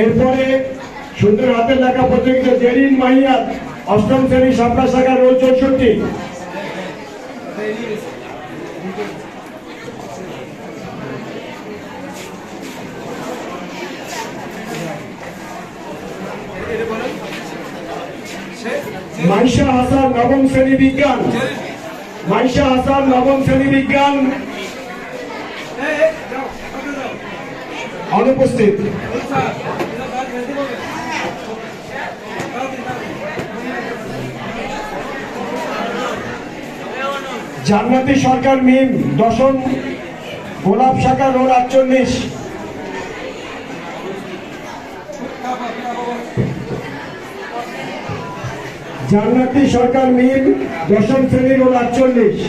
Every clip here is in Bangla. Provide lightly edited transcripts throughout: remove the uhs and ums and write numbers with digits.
এরপরে সুন্দর হাতের লেখা প্রতিযোগিতা জেরিন মাহিয়াত অষ্টম শ্রেণী শাপলা শাখা রোল 64। মাইশা হাসান নবম শ্রেণী বিজ্ঞান, মাইশা হাসান নবম শ্রেণী বিজ্ঞান অনুপস্থিত। জান্নাতি সরকার মিম দশম গোলাপ শাখা রোড 48। জান্নাতি সরকার মিম দশম শ্রেণী রোড 48।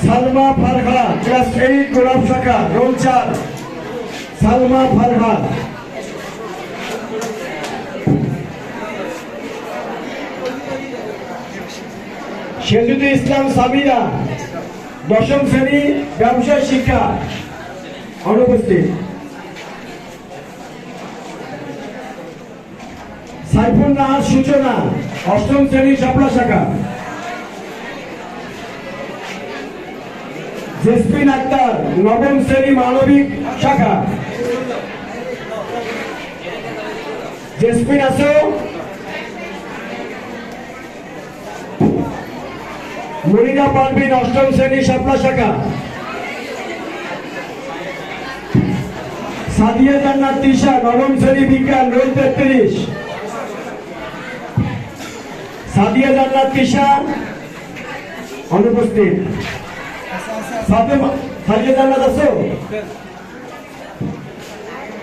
সালমা ফারহা ক্লাস 8 গোলাপ শাখা রোল 4। সালমা ফারহা। সেজুদুল ইসলাম সাবিরা দশম শ্রেণী ব্যবসায় শিক্ষা অনুপস্থিত। সাইফুল নাহার সূচনা অষ্টম শ্রেণী শাপলা শাখা। জেসমিন আক্তার নবম শ্রেণী মানবিক শাখা। জেসমিন আসো। মনিরা পারভিন অষ্টম শ্রেণী শাপলা শাখা। সাদিয়া জান্নাত তিশা নবম শ্রেণী বিজ্ঞান রোল 33। সাদিয়া জান্নাত তিশা অনুপস্থিত। সাদিয়া জান্নাত আছো।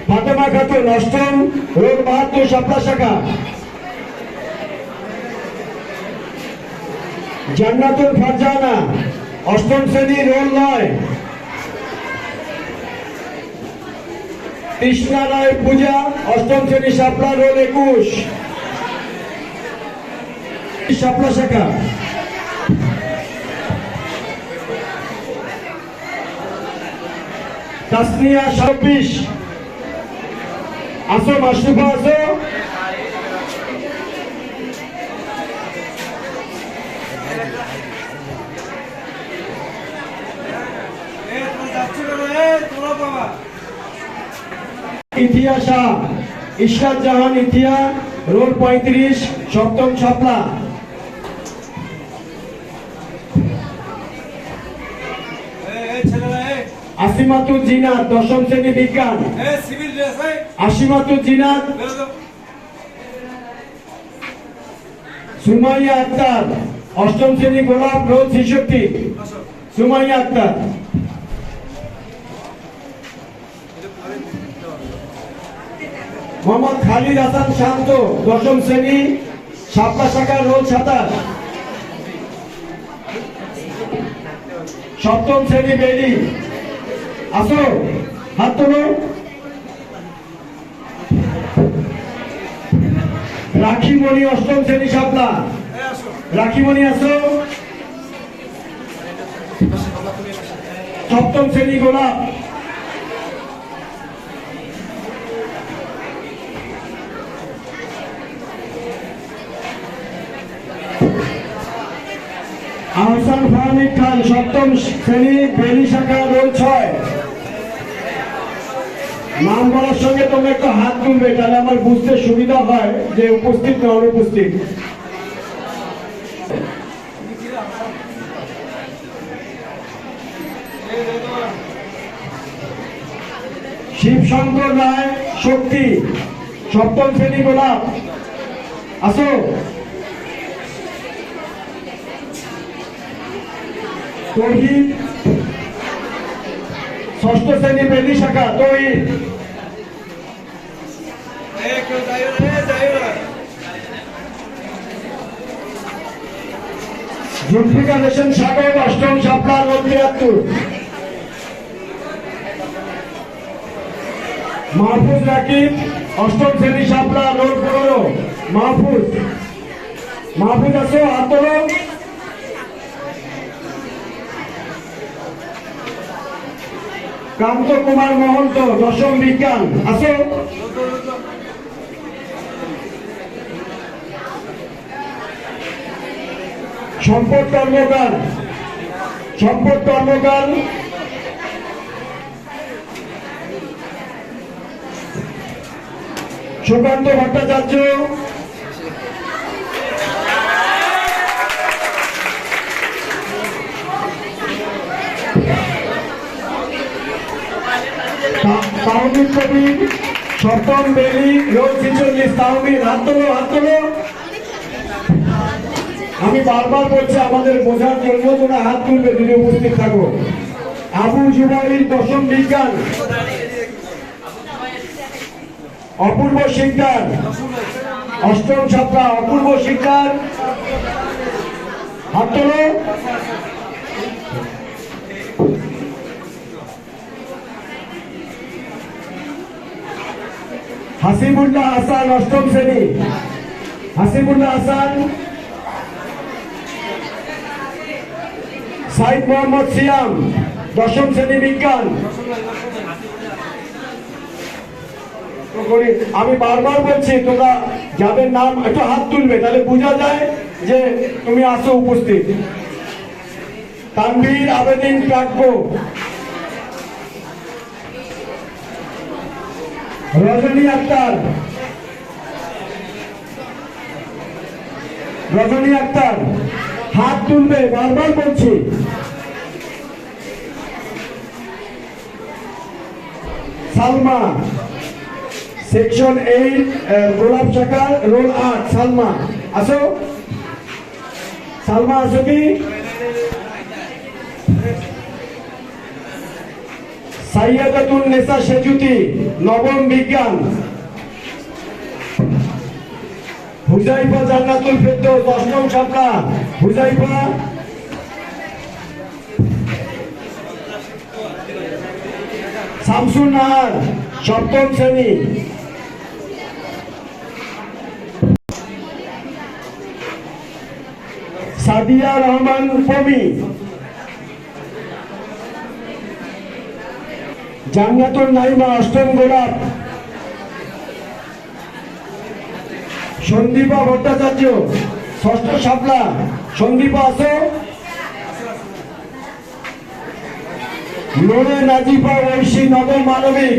ফাতেমা খাতুন অষ্টম রোল 72 শাপলা শাখা। জান্নাতুল ফারজানা অষ্টম শ্রেণী রোল 9। কৃষ্ণা রায় পূজা অষ্টম শ্রেণী শাপলা রোল 21 শাপলা শাখা। তাসনিয়া 26 আসো। মাশরুফা আসো। ইথিয়া শাহ ইশরাত জাহান ইথিয়া রোল 35 সপ্তম শাপলা। আসিমাতুল জিনাত দশম শ্রেণী বিজ্ঞান। আসিমাতুল জিনাত। সুমাইয়া আক্তার অষ্টম শ্রেণী গোলাপ রোল 66। সুমাইয়া আক্তার। মোহাম্মদ খালিদ হাসান শান্ত দশম শ্রেণী শাপলা শাখা রোল 27। সপ্তম শ্রেণী বেলি আসো। হাত তোলো। রাখিমণি অষ্টম শ্রেণী শাপলা। রাখিমণি আসো। সপ্তম শ্রেণী গোলাপ। আহসান ফাহমিদ খান সপ্তম শ্রেণী বেলি শাখা রোল 6। নাম বলার সঙ্গে তোমরা একটু হাত তুলবে, তাহলে আমার বুঝতে সুবিধা হয় যে উপস্থিত না অনুপস্থিত। শিবশঙ্কর রায় শক্তি সপ্তম শ্রেণী গোলাপ আসো। তৌহিদ ষষ্ঠ শ্রেণী বেলি শাখা। তৌহিদ। জুলফিকার হোসেন সাগর অষ্টম শাপলা রোল 73। মাহফুজ রাকিব অষ্টম শ্রেণী শাপলা রোল 15। মাহফুজ। মাহফুজ আসো। হাত তোলো। কান্ত কুমার মহন্ত, দশম বিজ্ঞান। আসো। সম্পদ কর্মকার, সম্পদ কর্মকার। সুকান্ত ভট্টাচার্য, তাহমিদ কবির, সপ্তম বেলি, রোজ 46। তাহমিদ, হাত তোলো, হাত তোলো। আমি বারবার বলছি আমাদের বোঝার জন্য তোমরা হাত তুলবে যদি উপস্থিত থাকো। আবু জুবাইর, দশম বিজ্ঞান। অপূর্ব শিকদার, অষ্টম ছাত্রা। অপূর্ব শিকদার, হাত তোলো। হাসিবুল্লাহ হাসান, অষ্টম শ্রেণী। হাসিবুল্লাহ হাসান। সাইদ মোহাম্মদ সিয়াম, দশম শ্রেণী বিজ্ঞান। আমি বারবার বলছি তোমরা যাদের নাম একটু হাত তুলবে, তাহলে বোঝা যায় যে তুমি আসো উপস্থিত। তানভীর আবেদিন প্রাজ্ঞ। রজনী আক্তার, রজনী আক্তার, হাত তুলবে, বারবার বলছি। সালমা, সেকশন 8, গোলাপ শাখা, রোল 8। সালমা, আসো। সালমা, আসো কি? সাইয়াদাতুন নেসা সেজুতি, নবম বিজ্ঞান। হুজাইফা জান্নাতুল ফেরদৌস, অষ্টম ছাত্রা। হুজাইফা। শামসুন নাহার, সপ্তম শ্রেণী। সাদিয়া রহমান পমি। জান্নাতুল নাইমা, অষ্টম গোলাপ। সন্দীপা ভট্টাচার্য, ষষ্ঠ শাপলা। সন্দীপা, আসো। নোরে নাজিফা ঐশী, নবম মানবিক।